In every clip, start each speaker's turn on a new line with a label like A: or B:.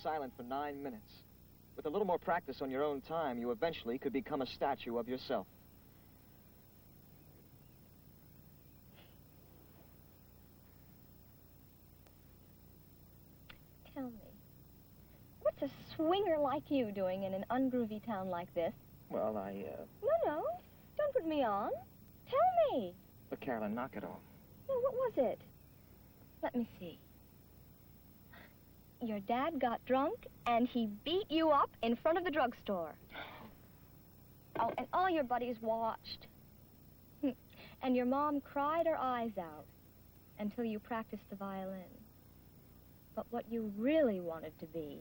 A: silent for 9 minutes. With a little more practice on your own time, you eventually could become a statue of yourself.
B: Tell me, what's a swinger like you doing in an ungroovy town like this?
A: Well,
B: No, don't put me on. Tell me.
A: But, Carolyn, knock it off.
B: Well, what was it? Let me see. Your dad got drunk, and he beat you up in front of the drugstore. Oh, and all your buddies watched. And your mom cried her eyes out until you practiced the violin. But what you really wanted to be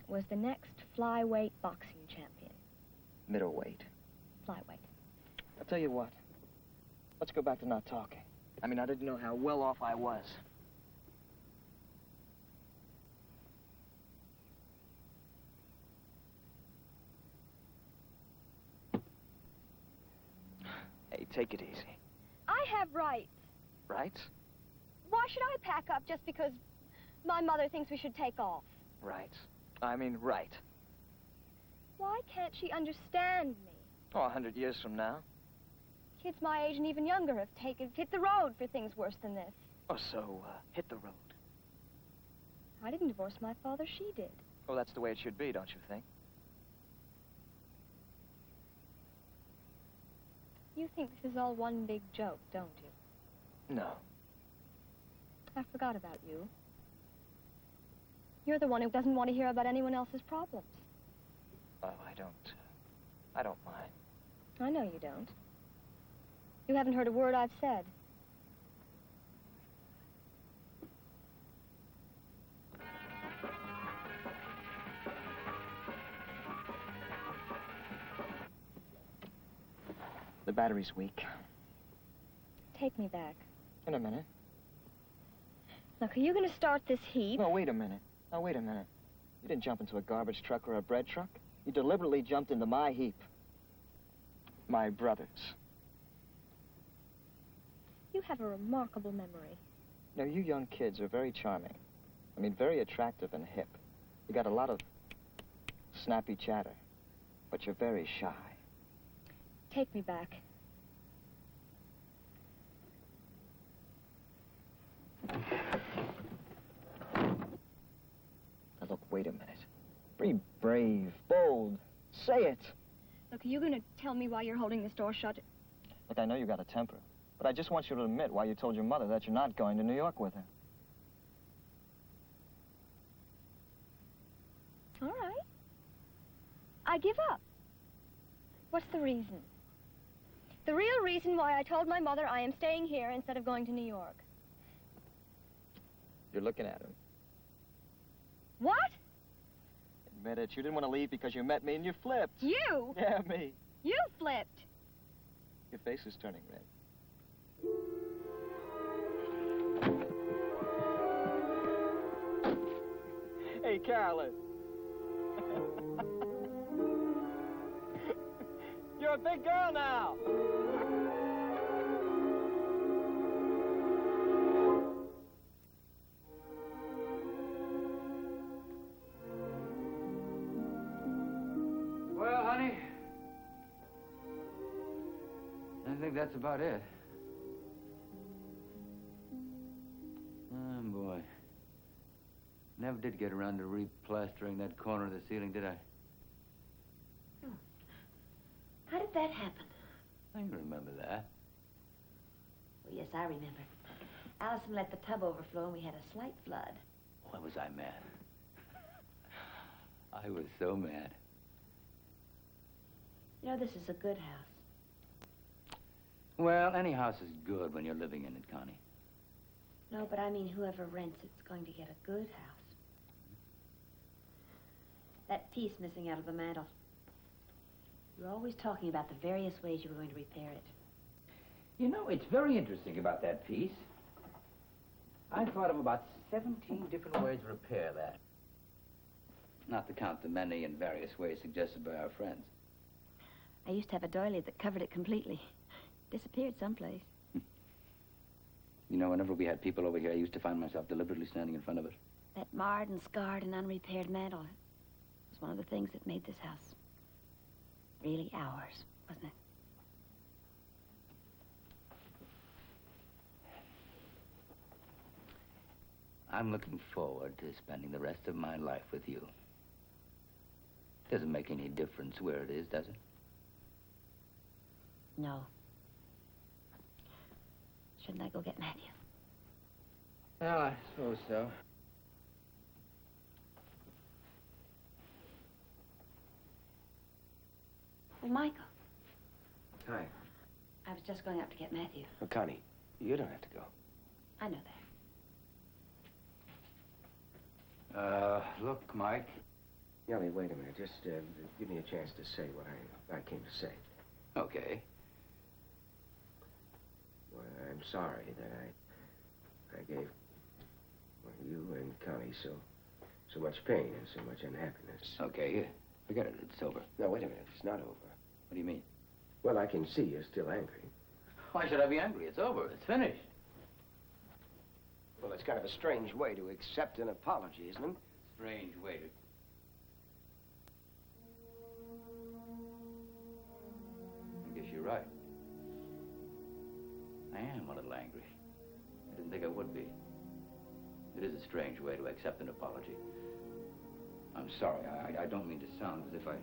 B: was the next flyweight boxing champion.
A: Middleweight.
B: Flyweight.
A: I'll tell you what. Let's go back to not talking. I mean, I didn't know how well off I was. Hey, take it easy.
B: I have rights.
A: Rights?
B: Why should I pack up just because my mother thinks we should take off?
A: Rights. I mean, right.
B: Why can't she understand me?
A: Oh, 100 years from now.
B: Kids my age and even younger have hit the road for things worse than this.
A: Oh, so, hit the road.
B: I didn't divorce my father, she did.
A: Oh, that's the way it should be, don't you think?
B: You think this is all one big joke, don't you?
A: No.
B: I forgot about you. You're the one who doesn't want to hear about anyone else's problems.
A: Oh, I don't mind.
B: I know you don't. You haven't heard a word I've said.
A: The battery's weak.
B: Take me back.
A: In a minute.
B: Look, are you going to start this heat?
A: No, wait a minute. Now, wait a minute. You didn't jump into a garbage truck or a bread truck. You deliberately jumped into my heap. My brother's.
B: You have a remarkable memory.
A: Now, you young kids are very charming. I mean, very attractive and hip. You got a lot of snappy chatter, but you're very shy.
B: Take me back.
A: Now, look, wait a minute. Be brave, bold. Say it.
B: Look, are you going to tell me why you're holding this door shut?
A: Look, I know you got a temper, but I just want you to admit why you told your mother that you're not going to New York with her.
B: All right. I give up. What's the reason? The real reason why I told my mother I am staying here instead of going to New York.
A: You're looking at him.
B: What?
A: Admit it. You didn't want to leave because you met me and you flipped.
B: You?
A: Yeah, me.
B: You flipped.
A: Your face is turning red. Hey, Carolyn. You're a big girl now.
C: Well, honey, I think that's about it. Oh, boy. Never did get around to replastering that corner of the ceiling, did I?
D: Oh. How did that happen?
C: I remember that.
D: Well, yes, I remember. Allison let the tub overflow and we had a slight flood.
C: Why was I mad? I was so mad.
D: You know, this is a good house.
C: Well, any house is good when you're living in it, Connie.
D: No, but I mean whoever rents it's going to get a good house. That piece missing out of the mantel. You were always talking about the various ways you were going to repair it.
C: You know, it's very interesting about that piece. I thought of about 17 different ways to repair that. Not to count the many and various ways suggested by our friends.
D: I used to have a doily that covered it completely. Disappeared someplace.
C: You know, whenever we had people over here, I used to find myself deliberately standing in front of it.
D: That marred and scarred and unrepaired mantel was one of the things that made this house really ours, wasn't it?
C: I'm looking forward to spending the rest of my life with you. Doesn't make any difference where it is, does it?
D: No. Shouldn't I go get Matthew?
C: Well, I suppose so.
D: Oh, Michael.
E: Hi.
D: I was just going up to get Matthew.
E: Well, Connie, you don't have to go.
D: I know that.
C: Look, Mike.
E: Ellie, wait a minute. Just give me a chance to say what I came to say.
C: Okay.
E: Well, I'm sorry that I gave you and Connie so much pain and so much unhappiness.
C: Okay, forget it. It's over.
E: No, wait a minute. It's not over.
C: What do you mean?
E: Well, I can see you're still angry.
C: Why should I be angry? It's over. It's finished.
E: Well, it's kind of a strange way to accept an apology, isn't it?
C: Strange way to... I guess you're right. I am a little angry. I didn't think I would be. It is a strange way to accept an apology. I'm sorry. I don't mean to sound as if I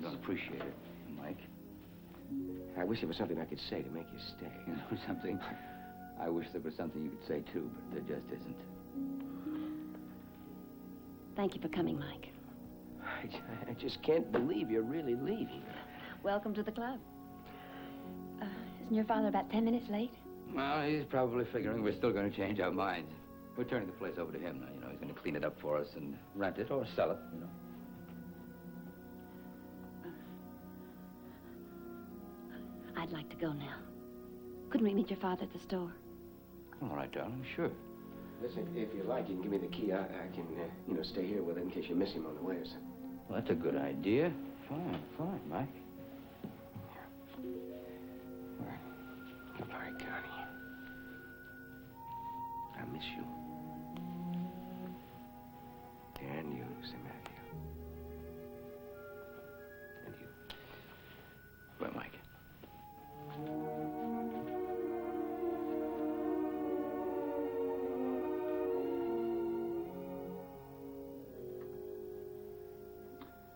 C: don't appreciate it, Mike.
E: I wish there was something I could say to make you stay.
C: You know something? I wish there was something you could say, too, but there just isn't.
D: Thank you for coming, Mike.
E: I just can't believe you're really leaving.
D: Welcome to the club. Isn't your father about 10 minutes late?
C: Well, he's probably figuring we're still going to change our minds. We're turning the place over to him now, you know. He's going to clean it up for us and rent it or sell it, you know.
D: I'd like to go now. Couldn't we meet your father at the store?
C: All right, darling, sure.
E: Listen, if you like, you can give me the key. I can, stay here with it in case you miss him on the way or something.
C: Well, that's a good idea. Fine, Mike.
E: All right. Goodbye, Connie. I miss you. And you, Sir Matthew. And you.
C: Well, Mike.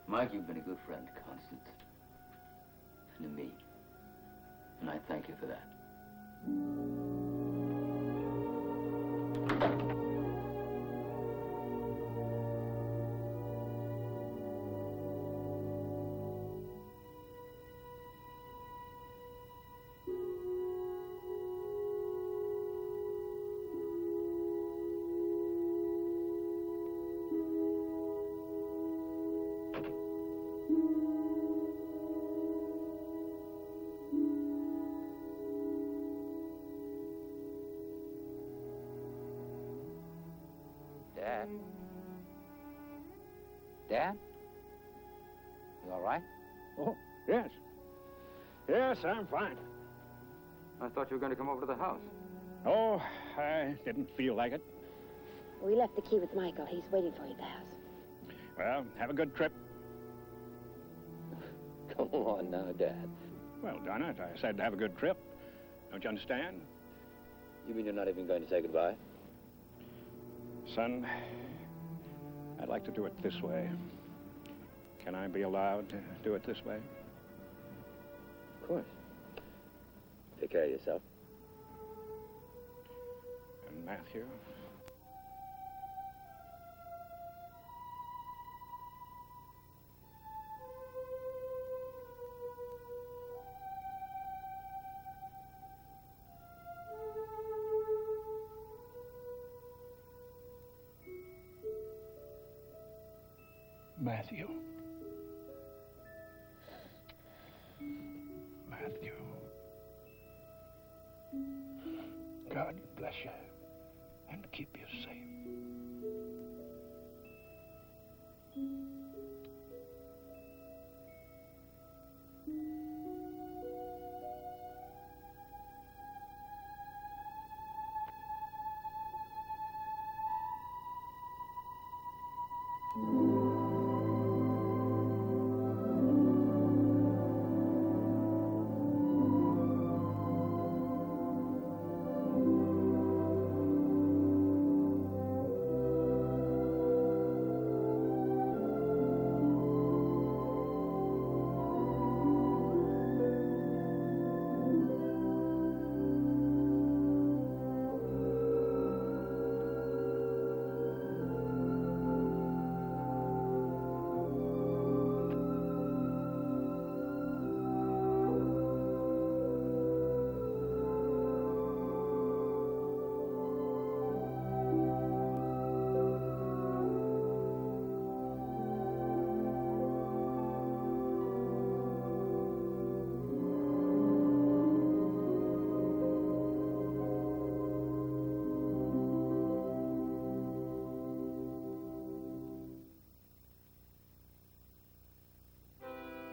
C: Mike, you've been a good friend to Constance. And to me. And I thank you for that. Dad? Dad? You all right?
F: Oh, yes. Yes, I'm fine.
C: I thought you were going to come over to the house.
F: Oh, I didn't feel like it.
D: We left the key with Michael. He's waiting for you at the house.
F: Well, have a good trip.
C: Come on now, Dad.
F: Well, Donna, I said have a good trip. Don't you understand?
C: You mean you're not even going to say goodbye?
F: Son, I'd like to do it this way. Can I be allowed to do it this way?
C: Of course. Take care of yourself.
F: And Matthew? Matthew. Matthew. God bless you and keep you safe.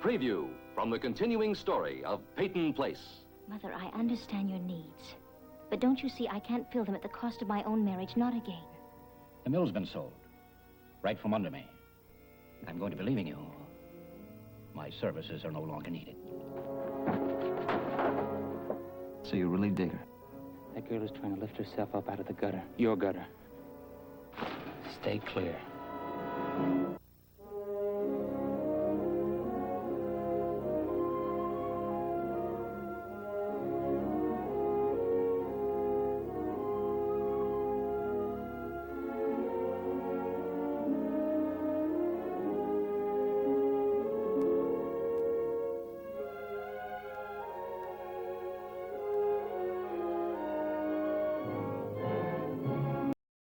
G: Preview from the continuing story of Peyton Place.
H: Mother, I understand your needs. But don't you see, I can't fill them at the cost of my own marriage, not again.
I: The mill's been sold. Right from under me. I'm going to be leaving you. My services are no longer needed.
A: So you really dig her?
C: That girl is trying to lift herself up out of the gutter. Your gutter. Stay clear.